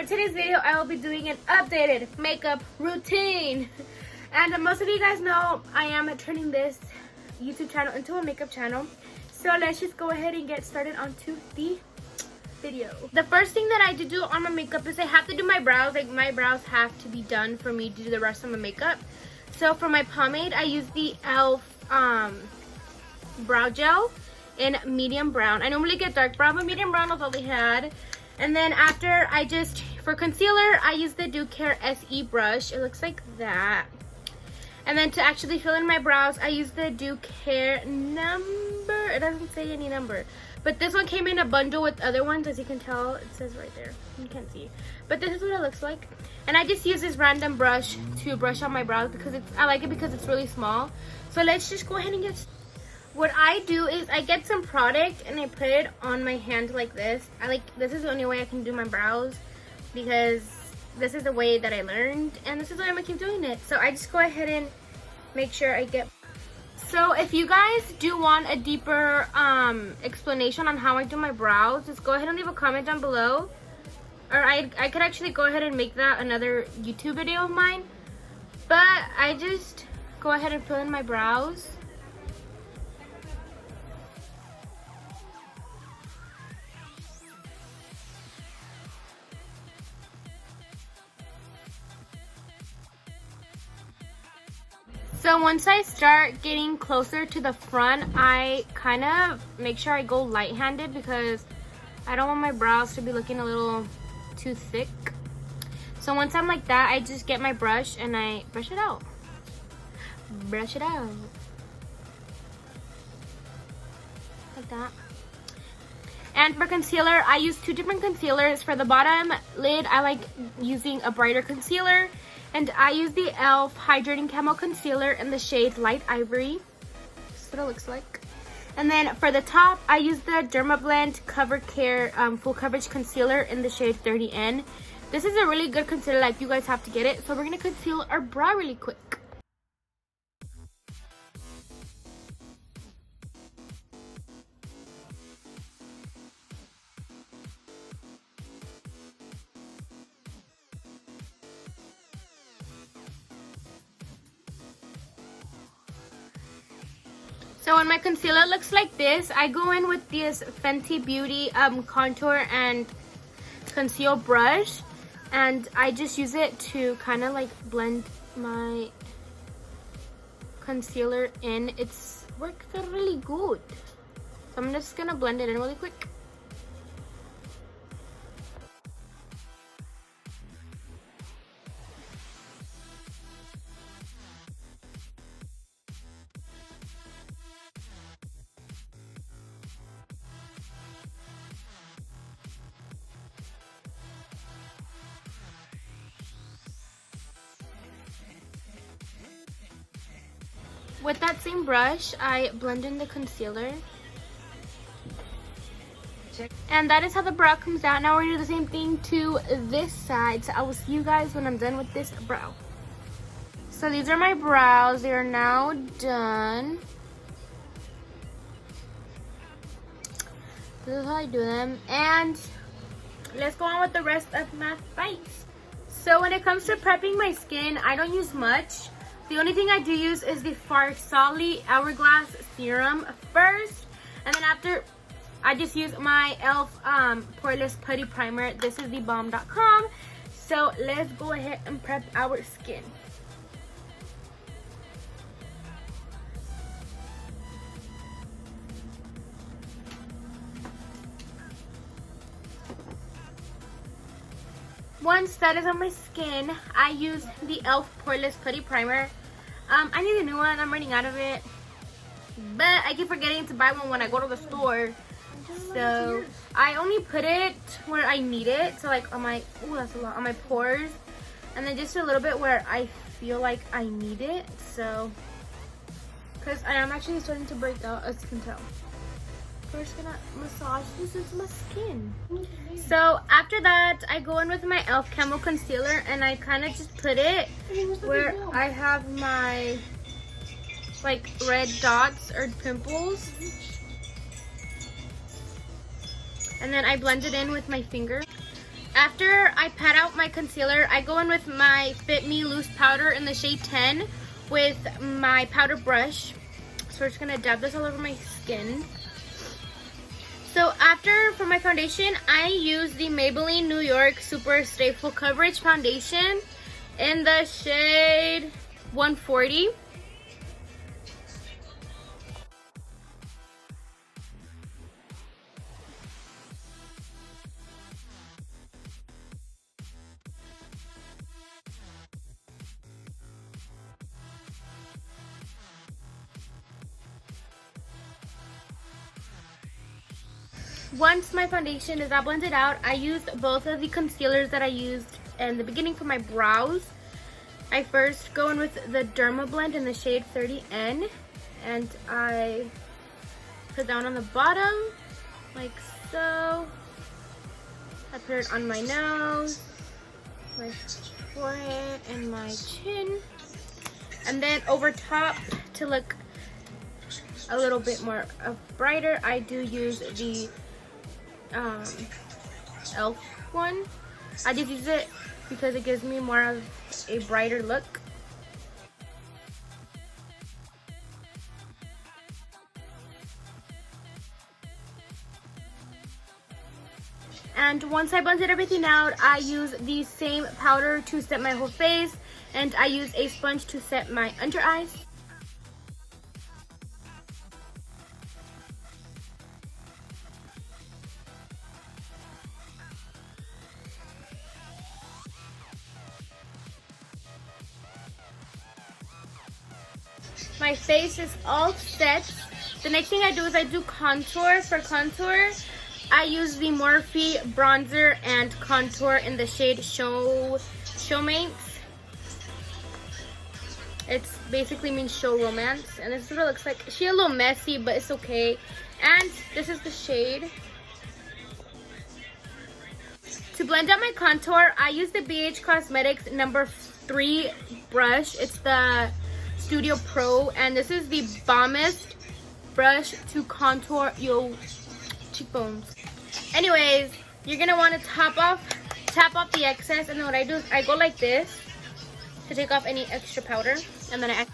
today's video, I will be doing an updated makeup routine. And most of you guys know I am turning this YouTube channel into a makeup channel. So let's just go ahead and get started onto the video. The first thing that I do on my makeup is I have to do my brows. Like, my brows have to be done for me to do the rest of my makeup. So for my pomade, I use the e.l.f. brow gel in medium brown. I normally get dark brown, but medium brown was all they had. And then after, for concealer, I use the Dew Care SE brush. It looks like that. And then to actually fill in my brows, I use the Dew Care number. It doesn't say any number. But this one came in a bundle with other ones. As you can tell, it says right there. You can't see. But this is what it looks like. And I just use this random brush to brush on my brows because I like it because it's really small. So let's just go ahead and get started. What I do is I get some product and I put it on my hand like this. This is the only way I can do my brows because this is the way that I learned and this is why I'm gonna keep doing it. So I just go ahead and make sure I get. So if you guys do want a deeper explanation on how I do my brows, just go ahead and leave a comment down below. Or I could actually go ahead and make that another YouTube video of mine. But I just go ahead and fill in my brows. So once I start getting closer to the front, I kind of make sure I go light-handed because I don't want my brows to be looking a little too thick. So once I'm like that, I just get my brush and I brush it out. Brush it out. Like that. And for concealer, I use two different concealers. For the bottom lid, I like using a brighter concealer. And I use the e.l.f. Hydrating Camo Concealer in the shade Light Ivory. This is what it looks like. And then for the top, I use the Dermablend Cover Care Full Coverage Concealer in the shade 30N. This is a really good concealer, like you guys have to get it. So we're going to conceal our brow really quick. So when my concealer looks like this, I go in with this Fenty Beauty contour and conceal brush. And I just use it to kind of like blend my concealer in. It's worked really good. So I'm just going to blend it in really quick. With that same brush, I blend in the concealer. And that is how the brow comes out. Now we're going to do the same thing to this side. So I will see you guys when I'm done with this brow. So these are my brows. They are now done. This is how I do them. And let's go on with the rest of my face. So when it comes to prepping my skin, I don't use much. The only thing I do use is the Farsali Hourglass Serum first. And then after, I just use my e.l.f. Poreless Putty Primer. This is the bomb.com. So let's go ahead and prep our skin. Once that is on my skin, I use the e.l.f. Poreless Putty Primer. I need a new one. I'm running out of it. But I keep forgetting to buy one when I go to the store. So I only put it where I need it. So like on my, that's a lot, on my pores. And then just a little bit where I feel like I need it. So, because I am actually starting to break out, as you can tell. We're just gonna massage this into my skin. So after that, I go in with my e.l.f. Camo Concealer and I kind of just put it where I have my like red dots or pimples. And then I blend it in with my finger. After I pat out my concealer, I go in with my Fit Me Loose Powder in the shade 10 with my powder brush. So we're just gonna dab this all over my skin. So after, for my foundation, I use the Maybelline New York Super Stay Full Coverage Foundation in the shade 140. Once my foundation is all blended out, I used both of the concealers that I used in the beginning for my brows. I first go in with the Derma Blend in the shade 30N, and I put that on the bottom, like so. I put it on my nose, my forehead, and my chin. And then over top, to look a little bit more brighter, I do use the e.l.f. one. I just use it because it gives me more of a brighter look. And once I blended everything out, I use the same powder to set my whole face, and I use a sponge to set my under eyes. My face is all set. The next thing I do is I do contour. For contour, I use the Morphe bronzer and contour in the shade Showmates. It's basically means show romance, and this is what it looks like. She's a little messy, but it's okay. And this is the shade. To blend out my contour, I use the BH Cosmetics number 3 brush. It's the Studio Pro, and this is the bombest brush to contour your cheekbones. Anyways, you're gonna want to tap off the excess, and then what I do is I go like this to take off any extra powder, and then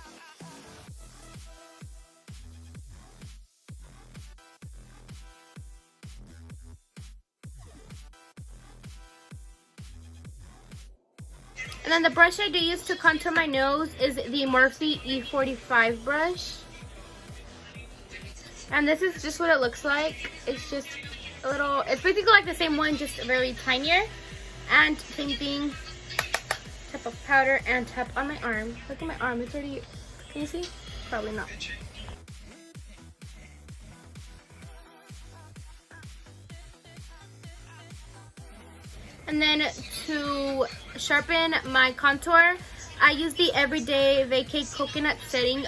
And then the brush I do use to contour my nose is the Morphe E45 brush. And this is just what it looks like. It's just a little, it's basically like the same one, just very tinier. And same thing, tap of powder and tap on my arm. Look at my arm, it's already, can you see? Probably not. And then to sharpen my contour, I use the Everyday Vacay Coconut Setting.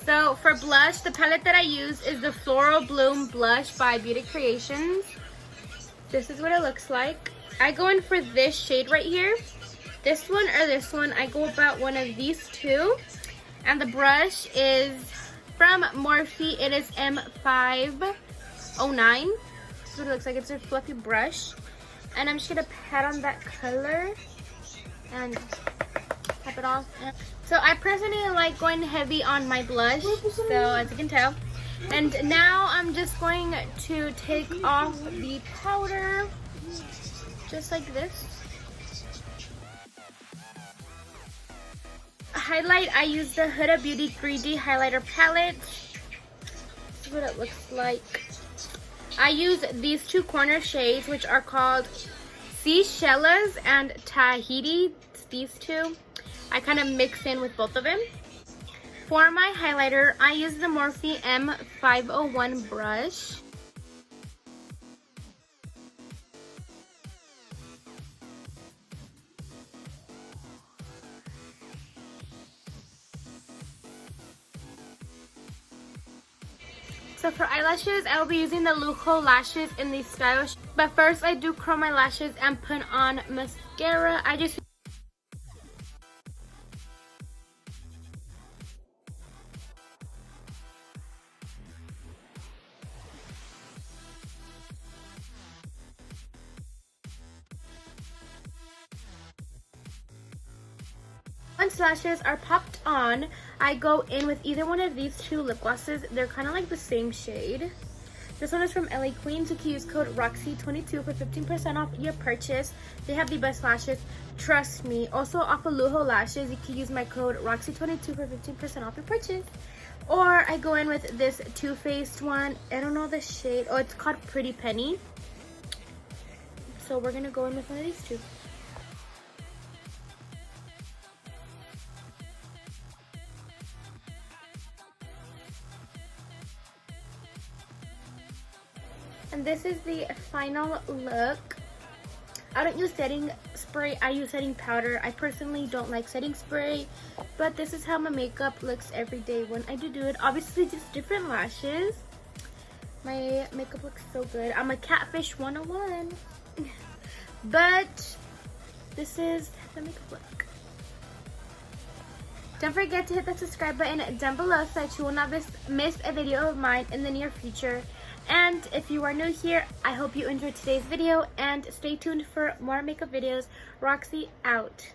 So for blush, the palette that I use is the Floral Bloom Blush by Beauty Creations. This is what it looks like. I go in for this shade right here. This one or this one. I go about one of these two. And the brush is from Morphe. It is M509. This is what it looks like. It's a fluffy brush. And I'm just going to pat on that color and tap it off. So I personally like going heavy on my blush, so as you can tell. And now I'm just going to take off the powder, just like this. Highlight, I use the Huda Beauty 3D highlighter palette. This is what it looks like. I use these two corner shades, which are called Seychelles and Tahiti. It's these two. I kind of mix in with both of them. For my highlighter, I use the Morphe M501 brush. So for eyelashes, I will be using the Lujo lashes in these styles. But first, I do curl my lashes and put on mascara. I just once lashes are popped on, I go in with either one of these two lip glosses. They're kind of like the same shade. This one is from LA Queen, so you can use code ROXY22 for 15% off your purchase. They have the best lashes, trust me. Also off of Lujo lashes, you can use my code ROXY22 for 15% off your purchase. Or I go in with this Too Faced one. I don't know the shade. Oh, it's called Pretty Penny. So we're gonna go in with one of these two. And this is the final look. I don't use setting spray, I use setting powder. I personally don't like setting spray, but this is how my makeup looks every day when I do it. Obviously just different lashes. My makeup looks so good. I'm a catfish 101. But this is the makeup look. Don't forget to hit the subscribe button down below so that you will not miss a video of mine in the near future. And if you are new here, I hope you enjoyed today's video and stay tuned for more makeup videos. Roxy out.